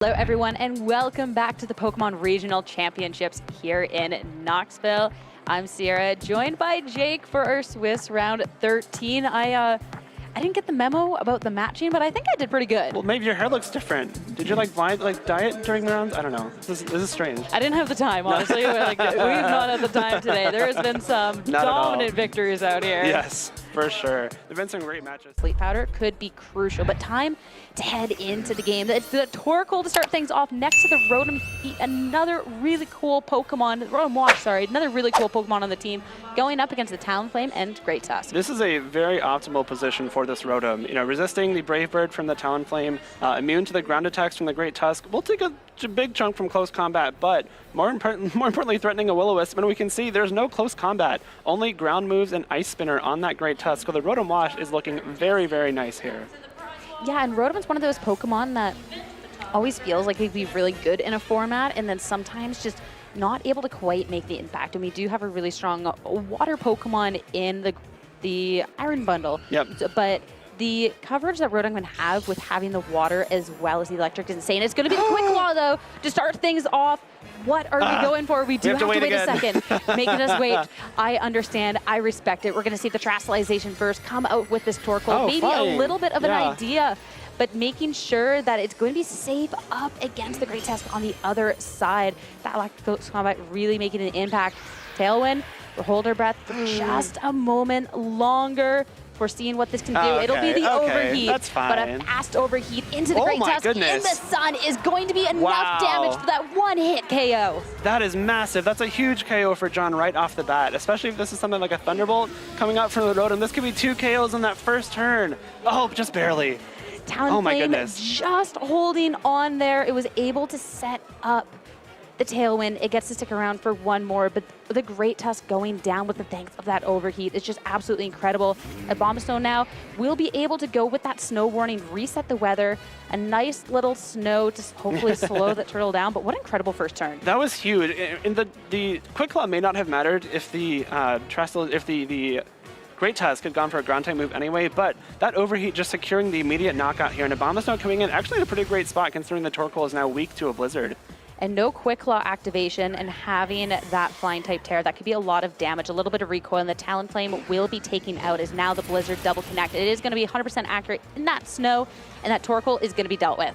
Hello everyone and welcome back to the Pokemon Regional Championships here in Knoxville. I'm Sierra, joined by Jake for our Swiss round 13. I didn't get the memo about the matching, but I think I did pretty good. Well, maybe your hair looks different. Did you diet during the rounds? I don't know. This is strange. I didn't have the time, honestly. We've not had the time today. There has been some dominant victories out here. Yes, for sure. There've been some great matches. Sleep powder could be crucial, but time to head into the game. It's the Torkoal to start things off next to the Rotom Heat, another really cool Pokemon, Rotom Wash, sorry, another really cool Pokemon on the team, going up against the Talonflame and Great Tusk. This is a very optimal position for this Rotom. You know, resisting the Brave Bird from the Talonflame, immune to the ground attacks from the Great Tusk. We'll take a big chunk from close combat, but more importantly, threatening a Will-O-Wisp, and we can see there's no close combat. Only ground moves and Ice Spinner on that Great Tusk, so the Rotom Wash is looking very, very nice here. Yeah, and Rotom's one of those Pokemon that always feels like he'd be really good in a format, and then sometimes just not able to quite make the impact. And we do have a really strong water Pokemon in the Iron Bundle. Yep. But the coverage that Rotom can have with having the water as well as the electric is insane. It's going to be the Quick Claw, though, to start things off. What are we going for? We do have to wait a second. Making us wait. I understand. I respect it. We're going to see the Terastallization first come out with this Torkoal. Maybe a little bit of an idea, but making sure that it's going to be safe up against the Great Tusk on the other side. That electric combat really making an impact. Tailwind, we'll hold our breath for just a moment longer. We're seeing what this can do. It'll be the overheat, that's fine. But a fast overheat into the Great Tusk in the sun is going to be enough damage for that one-hit KO. That is massive. That's a huge KO for John right off the bat, especially if this is something like a Thunderbolt coming out from the Rotom. This could be 2 KOs on that first turn. Oh, just barely. Talonflame just holding on there. It was able to set up the Tailwind. It gets to stick around for one more, but the Great Tusk going down with the thanks of that overheat is just absolutely incredible. Abomasnow now will be able to go with that snow warning, reset the weather, a nice little snow to hopefully slow that turtle down, but what an incredible first turn. That was huge. And the Quick Claw may not have mattered if the the Great Tusk had gone for a ground type move anyway, but that overheat just securing the immediate knockout here, and Abomasnow coming in actually in a pretty great spot considering the Torkoal is now weak to a Blizzard. And no Quick Claw activation and having that Flying type tear, that could be a lot of damage, a little bit of recoil, and the Talonflame will be taking out as now the Blizzard double connect. It is going to be 100% accurate in that snow, and that Torkoal is going to be dealt with.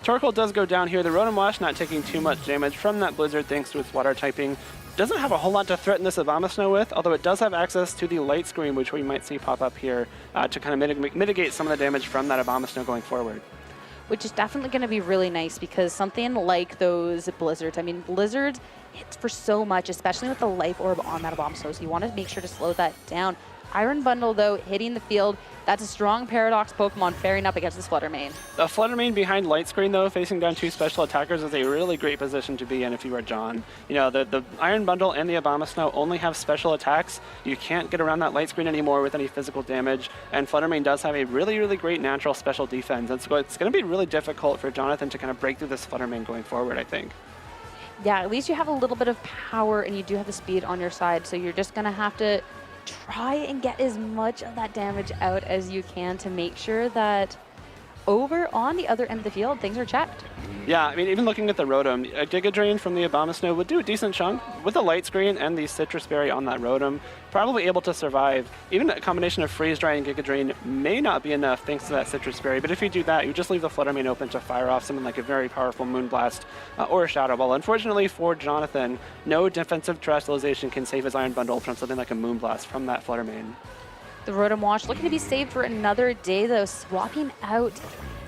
Torkoal does go down here. The Rotom Wash not taking too much damage from that Blizzard thanks to its water typing. Doesn't have a whole lot to threaten this Abomasnow with, although it does have access to the Light Screen, which we might see pop up here to kind of mitigate some of the damage from that Abomasnow going forward. Which is definitely going to be really nice because something like those Blizzards, I mean, Blizzards hits for so much, especially with the Life Orb on that Abomasnow, so you want to make sure to slow that down. Iron Bundle, though, hitting the field. That's a strong Paradox Pokemon faring up against this Fluttermane. The Fluttermane behind Light Screen, though, facing down 2 special attackers is a really great position to be in if you are John. You know, the Iron Bundle and the Abomasnow only have special attacks. You can't get around that Light Screen anymore with any physical damage, and Fluttermane does have a really, really great natural special defense. And so it's going to be really difficult for Johnathan to kind of break through this Fluttermane going forward, I think. Yeah, at least you have a little bit of power and you do have the speed on your side, so you're just going to have to try and get as much of that damage out as you can to make sure that over on the other end of the field, things are checked. Yeah, I mean, even looking at the Rotom, a Giga Drain from the Abomasnow would do a decent chunk with the Light Screen and the Citrus Berry on that Rotom. Probably able to survive. Even a combination of Freeze Dry and Giga Drain may not be enough thanks to that Citrus Berry, but if you do that, you just leave the Fluttermane open to fire off something like a very powerful Moonblast or a Shadow Ball. Unfortunately for Johnathan, no defensive Terastallization can save his Iron Bundle from something like a Moonblast from that Fluttermane. The Rotom Wash looking to be saved for another day, though, swapping out,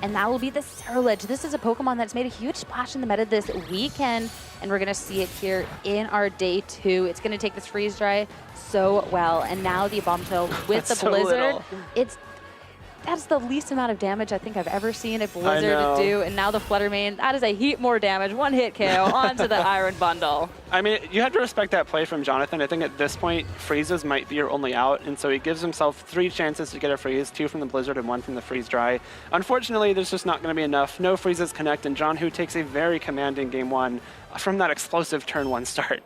and that will be the Scarlet. This is a Pokemon that's made a huge splash in the meta this weekend, and we're going to see it here in our day 2. It's going to take this Freeze Dry so well, and now the Abomasnow with the Blizzard. That's the least amount of damage I think I've ever seen a Blizzard do, and now the Fluttermane, that is a heap more damage, one hit KO onto the Iron Bundle. I mean, you have to respect that play from Johnathan. I think at this point, freezes might be your only out, and so he gives himself 3 chances to get a freeze, 2 from the Blizzard and 1 from the Freeze Dry. Unfortunately, there's just not going to be enough. No freezes connect, and John Hu takes a very commanding game 1 from that explosive turn 1 start.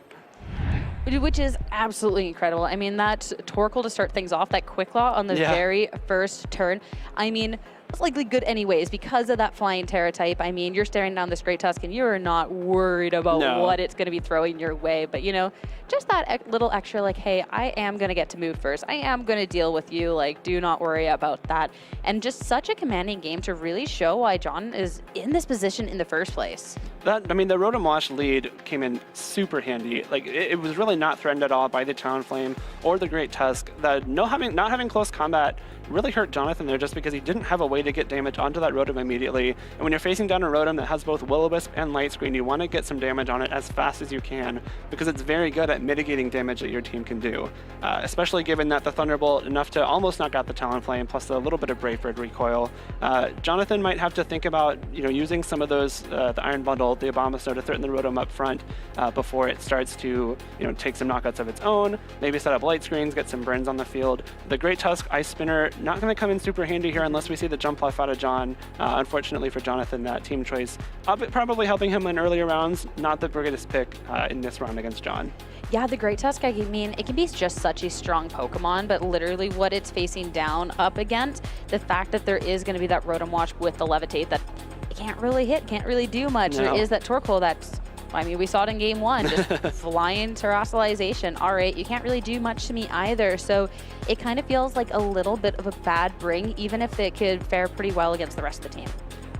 Which is absolutely incredible. I mean, that Torkoal to start things off, that Quick Claw on the very first turn. I mean, it's likely good anyways because of that flying Terra type. I mean, you're staring down this Great Tusk and you're not worried about what it's going to be throwing your way. But, you know, just that little extra like, hey, I am going to get to move first. I am going to deal with you. Like, do not worry about that. And just such a commanding game to really show why John is in this position in the first place. I mean, the Rotom Wash lead came in super handy. Like, it was really not threatened at all by the Talonflame or the Great Tusk. Not having close combat really hurt Johnathan there just because he didn't have a way to get damage onto that Rotom immediately. And when you're facing down a Rotom that has both Will-O-Wisp and Light Screen, you want to get some damage on it as fast as you can because it's very good at mitigating damage that your team can do, especially given that the Thunderbolt enough to almost knock out the Talonflame plus a little bit of Brave Bird recoil. Johnathan might have to think about, you know, using some of those, the Iron Bundle, the Abomasnow to threaten the Rotom up front before it starts to, you know, take some knockouts of its own, maybe set up Light Screens, get some burns on the field. The Great Tusk, Ice Spinner, not going to come in super handy here unless we see the Jump Left out of John. Unfortunately for Johnathan, that team choice probably helping him in earlier rounds, not the greatest pick in this round against John. Yeah, the Great Tusk, I mean, it can be just such a strong Pokemon, but literally what it's facing down up against, the fact that there is going to be that Rotom Wash with the Levitate that it can't really hit, can't really do much. No. There is that Torkoal that's, I mean, we saw it in game one, just flying terrestrialization. All right, you can't really do much to me either. So it kind of feels like a little bit of a bad bring, even if it could fare pretty well against the rest of the team.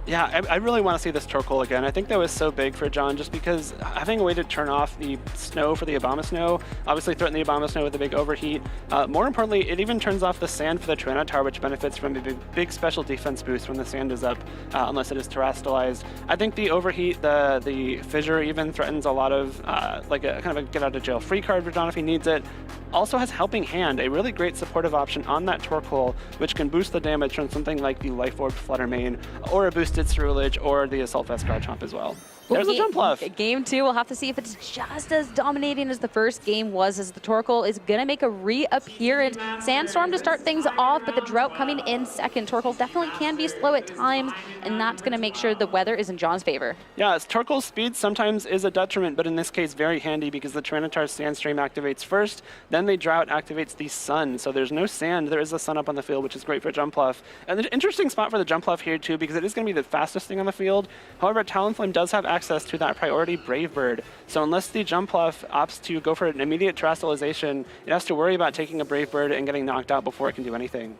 Yeah, I really want to see this Torkoal again. I think that was so big for John just because having a way to turn off the snow for the Abomasnow, obviously threaten the Abomasnow with a big overheat. More importantly, it even turns off the sand for the Tyranitar, which benefits from a big special defense boost when the sand is up, unless it is terrestrialized. I think the overheat, the fissure even threatens a lot of like a kind of a get out of jail free card for John if he needs it. Also has Helping Hand, a really great supportive option on that Torkoal, which can boost the damage from something like the Life Orb Fluttermane, or a boosted Ceruledge, or the Assault Vest Garchomp as well. There's the Jump Left. Game 2, we'll have to see if it's just as dominating as the first game was, as the Torkoal is going to make a reappearance. Sandstorm to start things off, but the Drought coming in second. Torkoal definitely can be slow at times, and that's going to make sure the weather is in John's favor. Yeah, Torkoal's speed sometimes is a detriment, but in this case, very handy because the Tyranitar's Sandstream activates first, then the Drought activates the Sun. So there's no sand, there is the Sun up on the field, which is great for Jump Left. And an interesting spot for the Jump Left here, too, because it is going to be the fastest thing on the field. However, Talonflame does have access to that priority Brave Bird. So unless the Jump Left opts to go for an immediate terrestrialization, it has to worry about taking a Brave Bird and getting knocked out before it can do anything.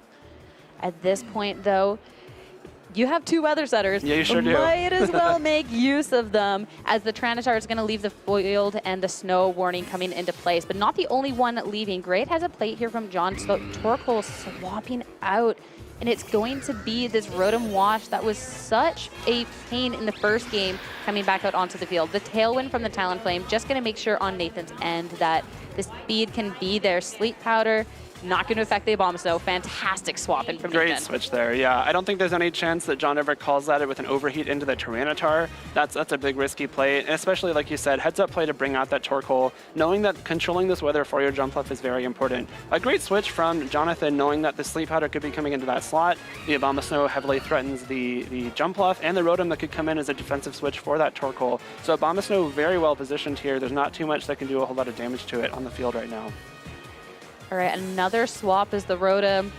At this point, though, you have two Weather Setters. Yeah, you sure do. Might as well make use of them, as the Tyranitar is going to leave the field and the snow warning coming into place, but not the only one leaving. Great has a plate here from John, so Torkoal swapping out. And it's going to be this Rotom Wash that was such a pain in the first game coming back out onto the field. The Tailwind from the Talonflame just going to make sure on Nathan's end that the speed can be there. Sleep Powder, not going to affect the Abomasnow. Fantastic swapping from Nathan. Great switch there, yeah. I don't think there's any chance that John ever calls at it with an overheat into the Tyranitar. That's a big risky play, and especially like you said, heads up play to bring out that Torkoal, knowing that controlling this weather for your Jump Left is very important. A great switch from Johnathan, knowing that the Sleep Powder could be coming into that slot. The Abomasnow heavily threatens the Jump Left and the Rotom that could come in as a defensive switch for that Torkoal. So Abomasnow very well positioned here. There's not too much that can do a whole lot of damage to it on the field right now. All right, another swap is the Rotom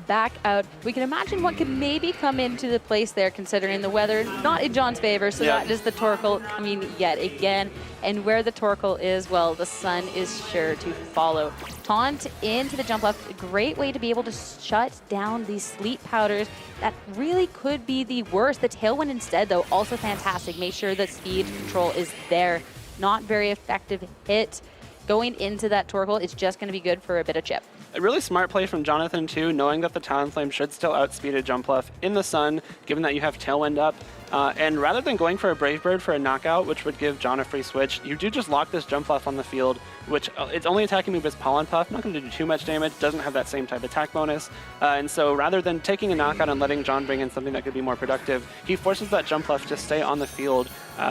back out. We can imagine what could maybe come into the place there, considering the weather not in John's favor. So that is the Torkoal coming yet again. And where the Torkoal is, well, the Sun is sure to follow. Taunt into the Jump Left, a great way to be able to shut down these Sleep Powders. That really could be the worst. The Tailwind instead, though, also fantastic. Make sure that speed control is there. Not very effective hit. Going into that Torkoal, it's just going to be good for a bit of chip. A really smart play from Johnathan, too, knowing that the Talonflame should still outspeed a Jump Left in the Sun, given that you have Tailwind up. And rather than going for a Brave Bird for a knockout, which would give John a free switch, you do just lock this Jump Left on the field, which it's only attacking me with Pollen Puff, not going to do too much damage, doesn't have that same type attack bonus. And so rather than taking a knockout and letting John bring in something that could be more productive, he forces that Jump Left to stay on the field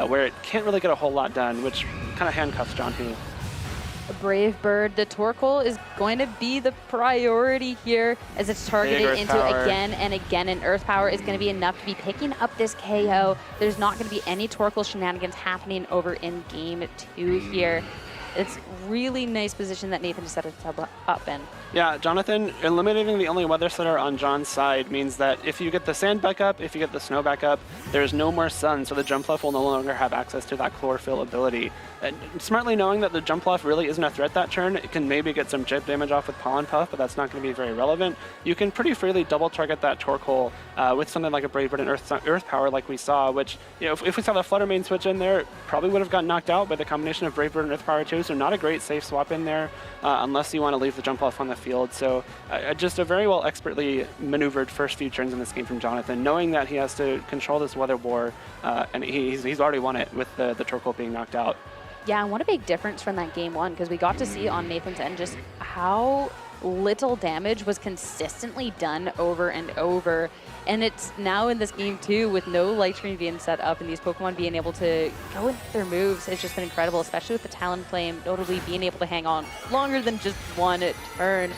where it can't really get a whole lot done, which kind of handcuffs John here. A Brave Bird. The Torkoal is going to be the priority here as it's targeted into again and again, and Earth Power is going to be enough to be picking up this KO. There's not going to be any Torkoal shenanigans happening over in game 2 here. It's really nice position that Nathan just set it up in. Yeah, Johnathan eliminating the only weather setter on John's side means that if you get the sand back up, if you get the snow back up, there's no more sun, so the Jumpluff will no longer have access to that chlorophyll ability. And smartly knowing that the Jumpluff really isn't a threat that turn, it can maybe get some chip damage off with Pollen Puff, but that's not going to be very relevant. You can pretty freely double target that Torque Hole with something like a Brave Bird and Earth Power like we saw, which, you know, if we saw the Flutter Mane switch in there, probably would have gotten knocked out by the combination of Brave Bird and Earth Power too, so not a great safe swap in there unless you want to leave the Jumpluff on the field. So just a very well expertly maneuvered first few turns in this game from Johnathan, knowing that he has to control this weather bore, and he's already won it with the Torque Hole being knocked out. Yeah, and what a big difference from that game one, because we got to see on Nathan's end just how little damage was consistently done over and over. And it's now in this game too, with no light screen being set up and these Pokemon being able to go with their moves. It's just been incredible, especially with the Talonflame, notably being able to hang on longer than just one turn.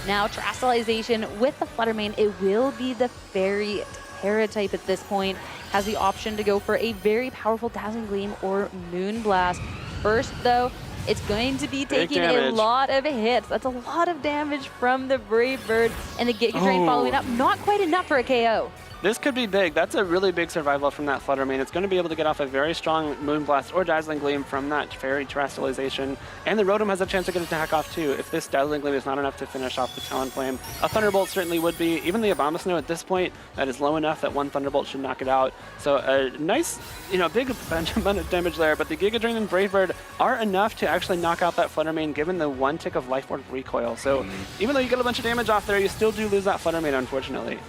Now, Terastallization with the Flutter Mane, it will be the Fairy Terra type at this point. Has the option to go for a very powerful Dazzling Gleam or Moonblast. First, though, it's going to be taking a lot of hits. That's a lot of damage from the Brave Bird, and the Giga Drain following up. Not quite enough for a KO. This could be big. That's a really big survival from that Flutter Mane. It's going to be able to get off a very strong Moonblast or Dazzling Gleam from that Fairy Terastallization. And the Rotom has a chance to get an attack off too. If this Dazzling Gleam is not enough to finish off the Talonflame, a Thunderbolt certainly would be. Even the Abomasnow at this point, that is low enough that one Thunderbolt should knock it out. So a nice, big amount of damage there, but the Giga Drain and Brave Bird are enough to actually knock out that Flutter Mane given the one tick of Life Orb recoil. So even though you get a bunch of damage off there, you still do lose that Flutter Mane, unfortunately.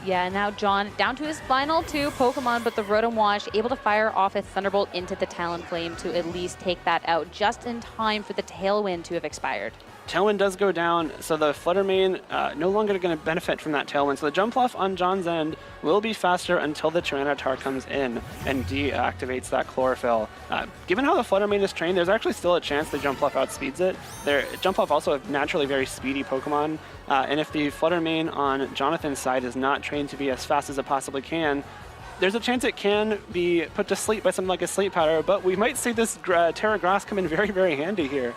Yeah, now John down to his final two Pokemon, but the Rotom Wash able to fire off a Thunderbolt into the Talonflame to at least take that out just in time for the Tailwind to have expired. Tailwind does go down, so the Flutter Mane no longer going to benefit from that Tailwind. So the Jumpluff on John's end will be faster until the Tyranitar comes in and deactivates that Chlorophyll. Given how the Flutter Mane is trained, there's actually still a chance the Jumpluff outspeeds it. Jumpluff also a naturally very speedy Pokemon, and if the Flutter Mane on Johnathan's side is not trained to be as fast as it possibly can, there's a chance it can be put to sleep by something like a Sleep Powder, but we might see this Terra Grass come in very, very handy here.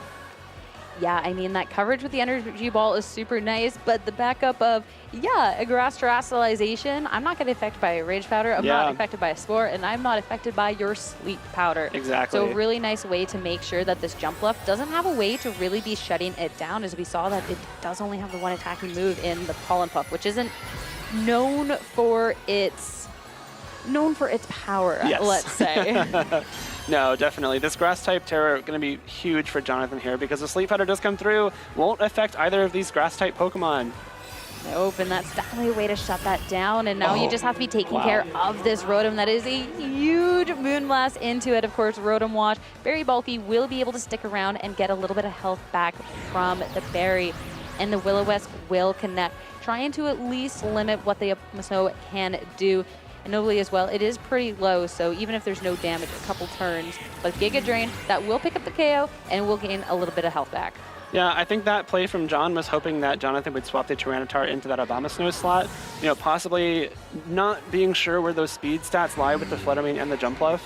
Yeah, I mean, that coverage with the Energy Ball is super nice, but the backup of, a Grass Terastallization, I'm not getting affected by a Rage Powder, I'm not affected by a Spore, and I'm not affected by your Sleep Powder. Exactly. So really nice way to make sure that this Jumpluff doesn't have a way to really be shutting it down, as we saw that it does only have the one attacking move in the Pollen Puff, which isn't known for its power, let's say. No, definitely. This Grass-type Terror going to be huge for Johnathan here because the Sleep Powder does come through. Won't affect either of these Grass-type Pokemon. Nope, and that's definitely a way to shut that down. And now you just have to be taking care of this Rotom. That is a huge Moonblast into it. Of course, Rotom Wash, very bulky, will be able to stick around and get a little bit of health back from the Berry. And the Will-O-Wisp will connect, trying to at least limit what the Abomasnow can do. And notably as well, it is pretty low, so even if there's no damage, a couple turns. But Giga Drain, that will pick up the KO and will gain a little bit of health back. Yeah, I think that play from John was hoping that Johnathan would swap the Tyranitar into that Abomasnow slot. Possibly not being sure where those speed stats lie with the Flutter Mane and the Jumpluff.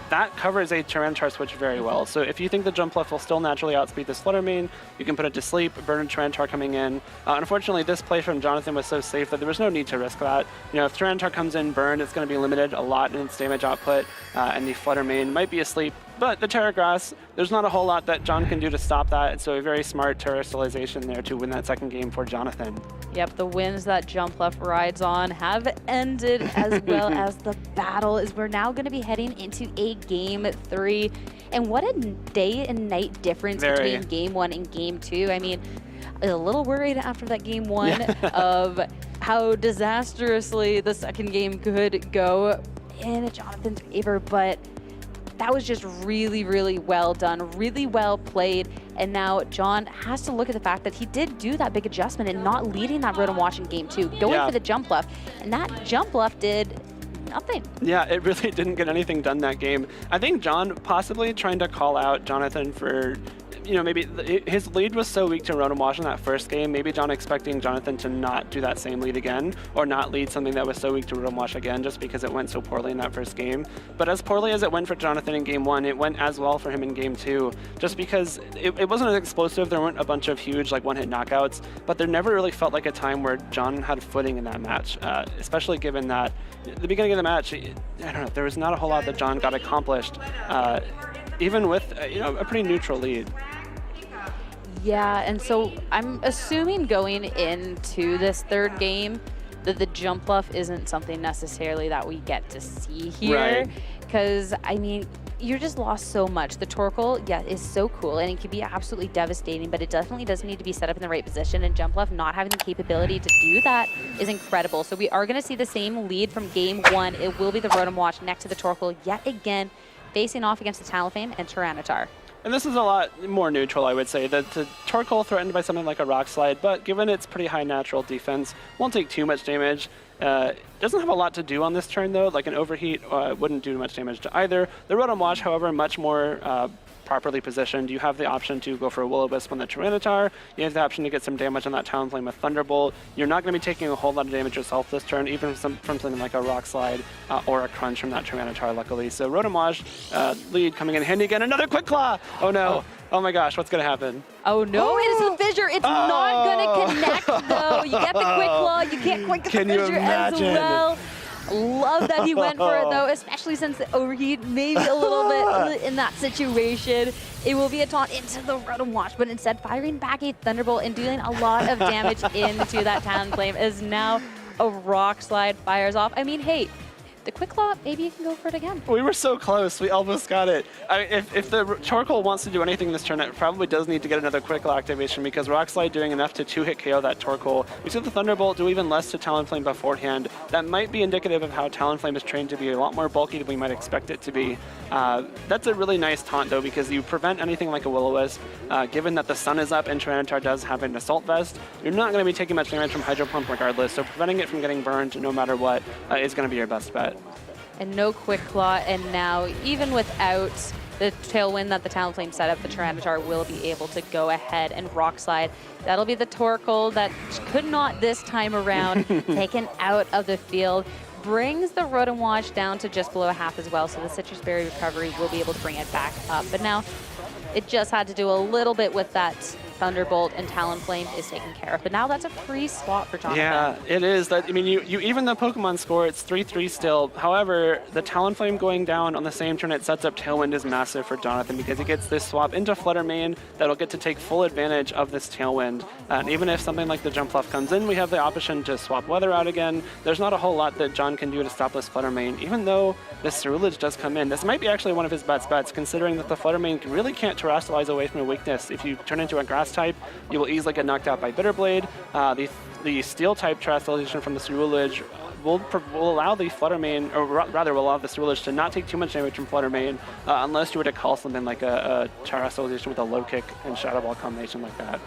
That covers a Tyranitar switch very well. So if you think the Jumpluff will still naturally outspeed this Flutter Mane, you can put it to sleep, burn a Tyranitar coming in. Unfortunately, this play from Johnathan was so safe that there was no need to risk that. If Tyranitar comes in burned, it's going to be limited a lot in its damage output, and the Flutter Mane might be asleep. But the Terra Grass, there's not a whole lot that John can do to stop that, and so a very smart Terastallization there to win that second game for Johnathan. Yep, the wins that Jumpluff rides on have ended, as well as the battle, as we're now going to be heading into a Game 3. And what a day and night difference between Game 1 and Game 2. I mean, a little worried after that Game 1 of how disastrously the second game could go in Johnathan's favor, but that was just really, really well done, really well played. And now John has to look at the fact that he did do that big adjustment and not leading that Rotom Wash in Game 2, going for the Jumpluff. And that Jumpluff did nothing. Yeah, it really didn't get anything done that game. I think John possibly trying to call out Johnathan for you know, maybe his lead was so weak to Rotom Wash in that first game. Maybe John expecting Johnathan to not do that same lead again, or not lead something that was so weak to Rotom Wash again, just because it went so poorly in that first game. But as poorly as it went for Johnathan in game 1, it went as well for him in game 2, just because it wasn't as explosive. There weren't a bunch of huge like one-hit knockouts, but there never really felt like a time where John had footing in that match, especially given that at the beginning of the match, I don't know, there was not a whole lot that John got accomplished, even with you know, a pretty neutral lead. Yeah, and so I'm assuming going into this third game that the jump buff isn't something necessarily that we get to see here. Because, I mean, you just lost so much. The Torkoal, yeah, is so cool, and it can be absolutely devastating, but it definitely does need to be set up in the right position, and jump buff not having the capability to do that is incredible. So we are going to see the same lead from game 1. It will be the Rotom Wash next to the Torkoal yet again, facing off against the Talonflame and Tyranitar. And this is a lot more neutral, I would say. The Torkoal threatened by something like a Rock Slide, but given its pretty high natural defense, won't take too much damage. Doesn't have a lot to do on this turn, though. Like an Overheat wouldn't do much damage to either. The Rotom Wash, however, much more properly positioned. You have the option to go for a Will-O-Wisp on the Tyranitar. You have the option to get some damage on that Talonflame with Thunderbolt. You're not going to be taking a whole lot of damage yourself this turn, even from something like a Rock Slide or a Crunch from that Tyranitar, luckily. So Rotom Wash lead coming in handy again. Another Quick Claw! Oh no. Oh my gosh, what's going to happen? Oh no, it is the Fissure. It's not going to connect, though. You get the Quick Claw. You can't quite get the Fissure as well. Love that he went for it, though, especially since the Overheat maybe a little bit in that situation. It will be a taunt into the Rotom Wash, but instead firing back a Thunderbolt and dealing a lot of damage into that Talonflame as now a Rock Slide fires off. I mean, hey, the Quick Claw, maybe you can go for it again. We were so close. We almost got it. If the Torkoal wants to do anything this turn, it probably does need to get another Quick Claw activation, because Rock Slide doing enough to 2-hit KO that Torkoal. We see the Thunderbolt do even less to Talonflame beforehand. That might be indicative of how Talonflame is trained to be a lot more bulky than we might expect it to be. That's a really nice taunt, though, because you prevent anything like a Will-O-Wisp. Given that the sun is up and Tyranitar does have an Assault Vest, you're not going to be taking much damage from Hydro Pump regardless, so preventing it from getting burned no matter what is going to be your best bet. And no Quick Claw, and now even without the Tailwind that the Talonflame set up, the Tyranitar will be able to go ahead and Rock Slide. That'll be the Torkoal that could not this time around taken out of the field. Brings the Rotom Wash down to just below half as well, so the Citrus Berry recovery will be able to bring it back up. But now it just had to do a little bit with that Thunderbolt, and Talonflame is taken care of. But now that's a free swap for Johnathan. Yeah, it is. I mean, you even the Pokemon score, it's 3-3 still. However, the Talonflame going down on the same turn it sets up Tailwind is massive for Johnathan, because he gets this swap into Flutter Mane that'll get to take full advantage of this Tailwind. And even if something like the Jump Fluff comes in, we have the option to swap Weather out again. There's not a whole lot that John can do to stop this Flutter Mane, even though this Cerulege does come in. This might be actually one of his best bets, considering that the Flutter Mane really can't Terrasilize away from a weakness. If you turn into a Grass type, you will easily get knocked out by Bitter Blade. The Steel type Terrasalization from the Cerulege will allow the Flutter Mane, or rather will allow the Cerulege to not take too much damage from Flutter Mane, unless you were to call something like a Terrasalization with a Low Kick and Shadow Ball combination like that.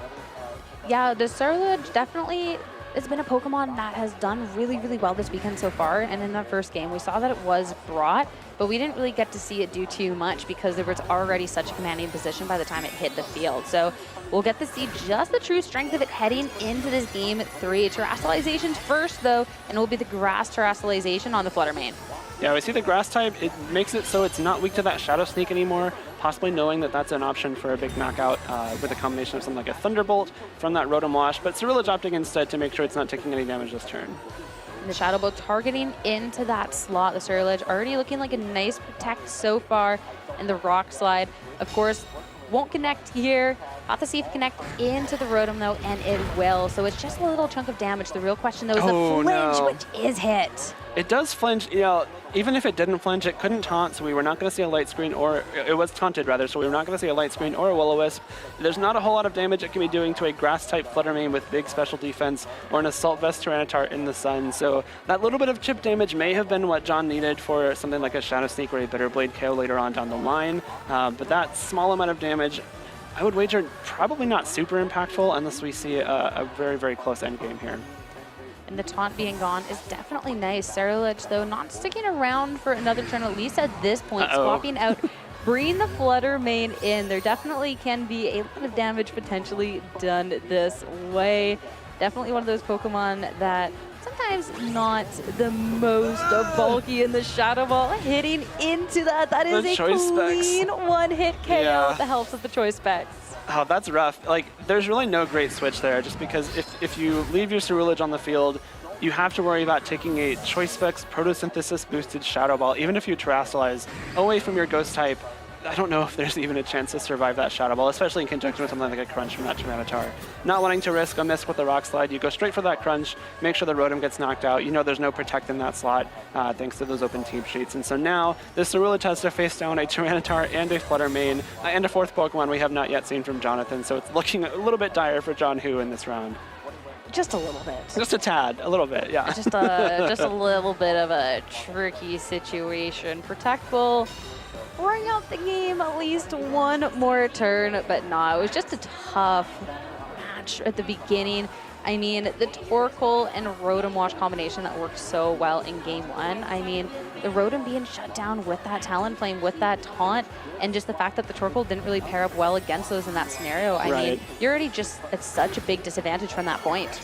Yeah, the Cerulege definitely has been a Pokemon that has done really, really well this weekend so far. And in that first game, we saw that it was brought, but we didn't really get to see it do too much because there was already such a commanding position by the time it hit the field. So we'll get to see just the true strength of it heading into this game 3. Terrasilization's first, though, and it will be the Grass Terrasalization on the Flutter Mane. Yeah, we see the Grass type. It makes it so it's not weak to that Shadow Sneak anymore, possibly knowing that that's an option for a big knockout with a combination of something like a Thunderbolt from that Rotom Wash, but Cerulege opting instead to make sure it's not taking any damage this turn. And the Shadow Ball targeting into that slot. The Cerulege already looking like a nice protect so far, and the Rock Slide, of course, won't connect here. Have to see if it connect into the Rotom, though, and it will. So it's just a little chunk of damage. The real question, though, is the flinch, which is hit. It does flinch. You know, even if it didn't flinch, it couldn't taunt, so we were not going to see a Light Screen, or it was taunted, rather, so we were not going to see a Light Screen or a Will-O-Wisp. There's not a whole lot of damage it can be doing to a Grass-type Flutter Mane with big special defense, or an Assault Vest Tyranitar in the sun. So that little bit of chip damage may have been what John needed for something like a Shadow Sneak or a Bitter Blade KO later on down the line. But that small amount of damage, I would wager probably not super impactful unless we see a very, very close end game here. And the taunt being gone is definitely nice. Cerulege, though, not sticking around for another turn, at least at this point, swapping out bring the Flutter Mane in. There definitely can be a lot of damage potentially done this way. Definitely one of those Pokemon that sometimes not the most bulky in the Shadow Ball. Hitting into that. That is a clean one-hit KO with the help of the Choice Specs. Oh, that's rough. Like, there's really no great switch there, just because if you leave your Cerulege on the field, you have to worry about taking a Choice Specs Photosynthesis boosted Shadow Ball. Even if you Terrasilize away from your Ghost type, I don't know if there's even a chance to survive that Shadow Ball, especially in conjunction with something like a Crunch from that Tyranitar. Not wanting to risk a miss with the Rock Slide, you go straight for that Crunch, make sure the Rotom gets knocked out. You know there's no Protect in that slot, thanks to those open team sheets. And so now, this Cerulege has to face down a Tyranitar and a Flutter Mane, and a fourth Pokemon we have not yet seen from Johnathan, so it's looking a little bit dire for John Hu in this round. Just a little bit. Just a tad, a little bit, yeah. Just a little bit of a tricky situation. Protect will bring out the game at least one more turn, but no, it was just a tough match at the beginning. I mean, the Torkoal and Rotom Wash combination that worked so well in game one. I mean, the Rotom being shut down with that Talonflame, with that taunt, and just the fact that the Torkoal didn't really pair up well against those in that scenario. I mean, you're already just at such a big disadvantage from that point.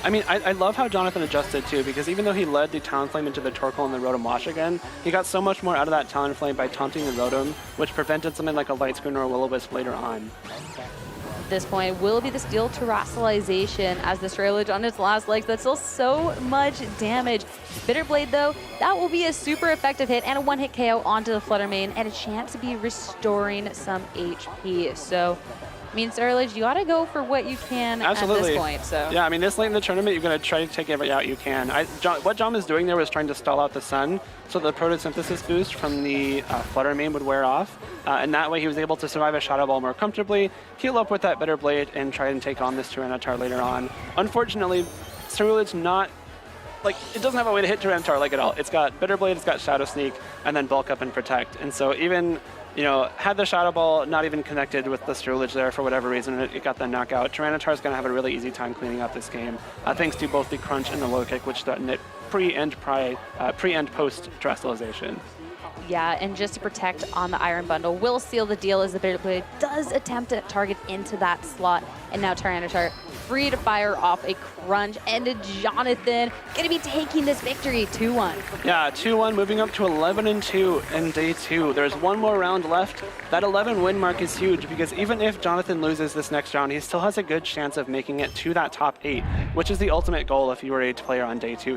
I mean, I love how Johnathan adjusted too, because even though he led the Talonflame into the Torkoal and the Rotom Wash again, he got so much more out of that Talonflame by taunting the Rotom, which prevented something like a Light Screen or a Will-O-Wisp later on. At this point will be the Steel Terrasalization as the Cerulege on its last legs. That's still so much damage. Bitter Blade, though, that will be a super effective hit and a one-hit KO onto the Flutter Mane and a chance to be restoring some HP. So, I mean, Cerulege, you got to go for what you can at this point. So yeah, I mean, this late in the tournament, you're going to try to take every out you can. What John was doing there was trying to stall out the sun so the Photosynthesis boost from the Flutter Mane would wear off. And that way he was able to survive a Shadow Ball more comfortably, heal up with that Bitter Blade, and try and take on this Tyranitar later on. Unfortunately, Cerulege it doesn't have a way to hit Tyranitar like at all. It's got Bitter Blade, it's got Shadow Sneak, and then Bulk Up and Protect. And so even, had the Shadow Ball not even connected with the Cerulege there for whatever reason, it got the knockout, Tyranitar's going to have a really easy time cleaning up this game, thanks to both the Crunch and the Low Kick, which threaten it pre and post Terrasalization. Yeah, and just to protect on the Iron Bundle will seal the deal as the Bitter Blade does attempt to target into that slot. And now Tyranitar free to fire off a Crunch, and Johnathan going to be taking this victory 2-1. Yeah, 2-1, moving up to 11-2 in day 2. There's one more round left. That 11 win mark is huge because even if Johnathan loses this next round, he still has a good chance of making it to that top 8, which is the ultimate goal if you were a player on day 2.